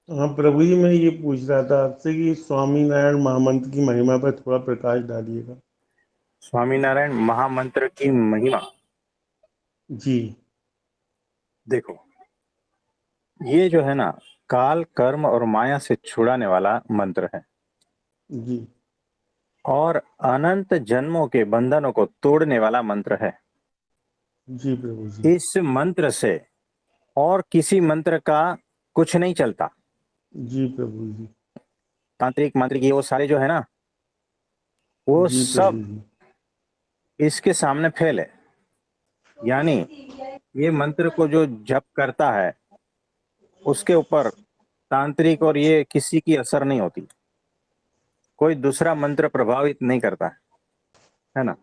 हाँ प्रभु जी, मैं ये पूछ रहा था आपसे कि स्वामी नारायण महामंत्र की महिमा पर थोड़ा प्रकाश डालिएगा। स्वामीनारायण महामंत्र की महिमा। जी। देखो, ये जो है ना, काल कर्म और माया से छुड़ाने वाला मंत्र है जी। और अनंत जन्मों के बंधनों को तोड़ने वाला मंत्र है। जी प्रभु जी। इस मंत्र से और किसी मंत्र का कुछ नहीं चलता। जी प्रभु जी। तांत्रिक मांत्रिक ये वो सारे जो है ना, वो जी प्रभु सब जी। इसके सामने फेल है। यानी ये मंत्र को जो जप करता है, उसके ऊपर तांत्रिक और ये किसी की असर नहीं होती। कोई दूसरा मंत्र प्रभावित नहीं करता है ना।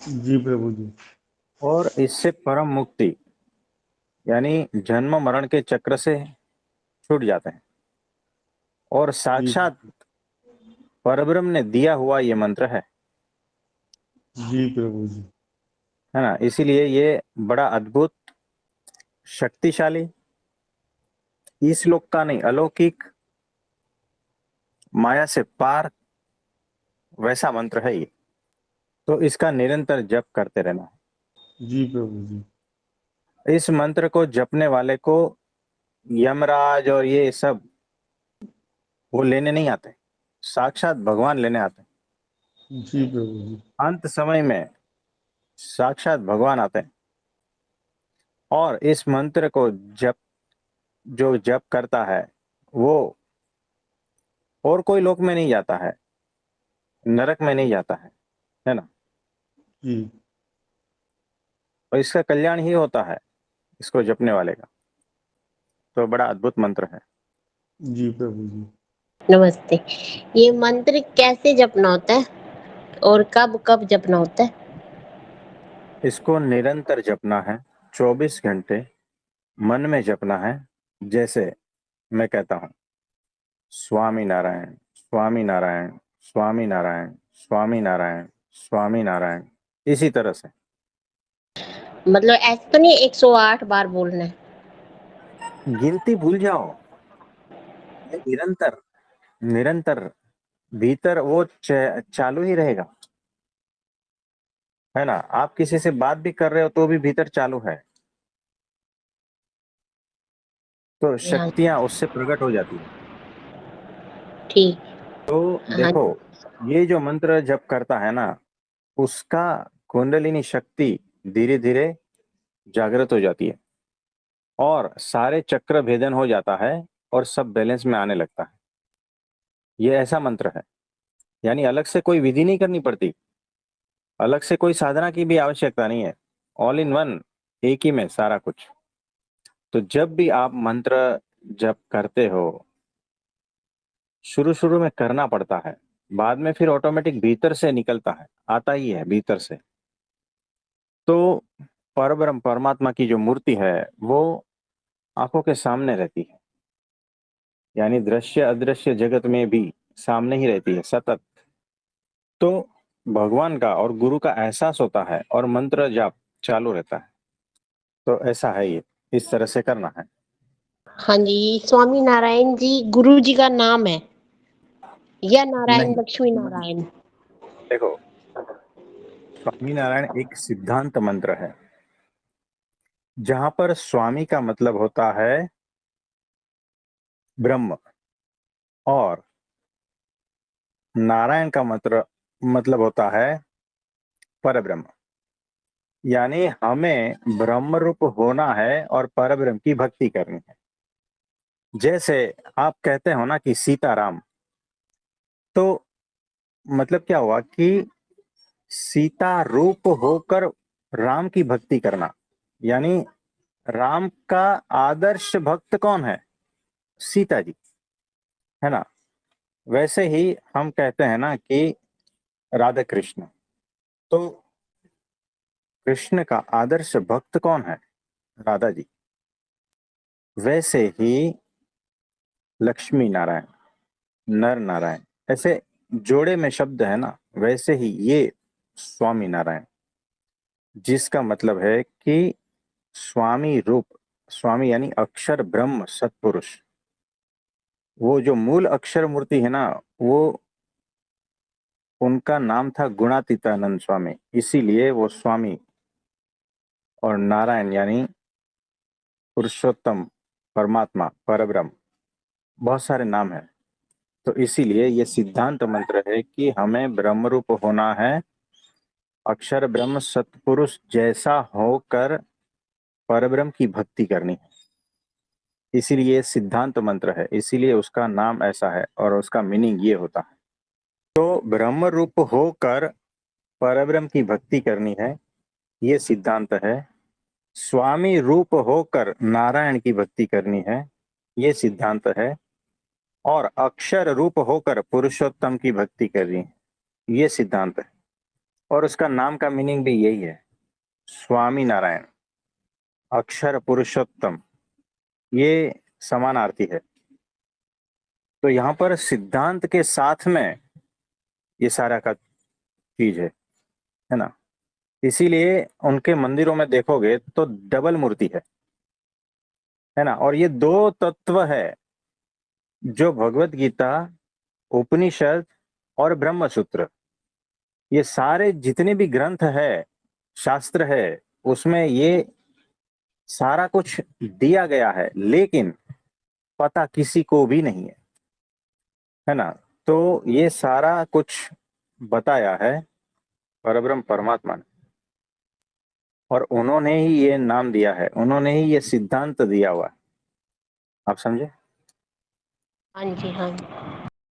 जी प्रभु जी। और इससे परम मुक्ति, यानी जन्म मरण के चक्र से छूट जाते हैं। और जी। साक्षात परब्रह्म ने दिया हुआ ये मंत्र जी प्रभु जी। है ना। इसीलिए ये बड़ा अद्भुत, शक्तिशाली, इस लोक का नहीं, अलौकिक, माया से पार वैसा मंत्र है ये। तो इसका निरंतर जप करते रहना है। जी प्रभु जी। इस मंत्र को जपने वाले को यमराज और ये सब वो लेने नहीं आते, साक्षात भगवान लेने आते हैं। जी प्रभु जी। अंत समय में साक्षात भगवान आते हैं। और इस मंत्र को जप जो जप करता है, वो और कोई लोक में नहीं जाता है, नरक में नहीं जाता है ना। जी। और इसका कल्याण ही होता है इसको जपने वाले का। तो बड़ा अद्भुत मंत्र है। जी प्रभु जी। नमस्ते। ये मंत्र कैसे जपना होता है और कब कब जपना होता है? इसको निरंतर जपना है, 24 घंटे मन में जपना है। जैसे मैं कहता हूँ, स्वामी नारायण, स्वामी नारायण, स्वामी नारायण, स्वामी नारायण, स्वामी नारायण, इसी तरह से। मतलब ऐसे तो नहीं 108 बार बोलना है? गिनती भूल जाओ, ये निरंतर, निरंतर भीतर वो चालू ही रहेगा, है ना। आप किसी से बात भी कर रहे हो तो भी भीतर चालू है। तो हाँ, शक्तियां उससे प्रकट हो जाती है। ठीक। तो हाँ। देखो, ये जो मंत्र जप करता है ना, उसका कुंडलिनी शक्ति धीरे धीरे जागृत हो जाती है और सारे चक्र भेदन हो जाता है और सब बैलेंस में आने लगता है। ये ऐसा मंत्र है, यानी अलग से कोई विधि नहीं करनी पड़ती, अलग से कोई साधना की भी आवश्यकता नहीं है। ऑल इन वन, एक ही में सारा कुछ। तो जब भी आप मंत्र जप करते हो, शुरू शुरू में करना पड़ता है, बाद में फिर ऑटोमेटिक भीतर से निकलता है, आता ही है भीतर से। तो परब्रह्म परमात्मा की जो मूर्ति है, वो आंखों के सामने रहती है, यानी दृश्य अदृश्य जगत में भी सामने ही रहती है सतत। तो भगवान का और गुरु का एहसास होता है और मंत्र जाप चालू रहता है। तो ऐसा है ये, इस तरह से करना है। हाँ जी, स्वामी नारायण जी गुरु जी का नाम है या नारायण नहीं, लक्ष्मी नारायण? देखो, स्वामी नारायण एक सिद्धांत मंत्र है, जहां पर स्वामी का मतलब होता है ब्रह्म और नारायण का मतलब होता है परब्रह्म। यानी हमें ब्रह्म रूप होना है और परब्रह्म की भक्ति करनी है। जैसे आप कहते हो ना कि सीताराम, तो मतलब क्या हुआ कि सीता रूप होकर राम की भक्ति करना, यानी राम का आदर्श भक्त कौन है? सीता जी, है ना। वैसे ही हम कहते हैं ना कि राधा कृष्ण, तो कृष्ण का आदर्श भक्त कौन है? राधा जी। वैसे ही लक्ष्मी नारायण, नर नारायण, ऐसे जोड़े में शब्द है ना, वैसे ही ये स्वामी नारायण, जिसका मतलब है कि स्वामी रूप, स्वामी यानी अक्षर ब्रह्म सत्पुरुष, वो जो मूल अक्षर मूर्ति है ना, वो उनका नाम था गुणातीतानंद स्वामी, इसीलिए वो स्वामी और नारायण यानी पुरुषोत्तम, परमात्मा, परब्रह्म, बहुत सारे नाम हैं। तो इसीलिए ये सिद्धांत मंत्र है कि हमें ब्रह्म रूप होना है, अक्षर ब्रह्म सतपुरुष जैसा होकर परब्रह्म की भक्ति करनी है। इसीलिए सिद्धांत मंत्र है, इसीलिए उसका नाम ऐसा है और उसका मीनिंग ये होता है। तो ब्रह्म रूप होकर परब्रह्म की भक्ति करनी है, ये सिद्धांत है। स्वामी रूप होकर नारायण की भक्ति करनी है, ये सिद्धांत है। और अक्षर रूप होकर पुरुषोत्तम की भक्ति करनी है, ये सिद्धांत है। और उसका नाम का मीनिंग भी यही है, स्वामी नारायण, अक्षर पुरुषोत्तम, ये समानार्थी है। तो यहाँ पर सिद्धांत के साथ में ये सारा का चीज है ना। इसीलिए उनके मंदिरों में देखोगे तो डबल मूर्ति है ना। और ये दो तत्व है जो भगवत गीता, उपनिषद और ब्रह्म सूत्र, ये सारे जितने भी ग्रंथ है, शास्त्र है, उसमें ये सारा कुछ दिया गया है, लेकिन पता किसी को भी नहीं है ना। तो ये सारा कुछ बताया है परब्रह्म परमात्मा ने, और उन्होंने ही ये नाम दिया है, उन्होंने ही ये सिद्धांत दिया हुआ है। आप समझे? हाँ जी, हाँ जी।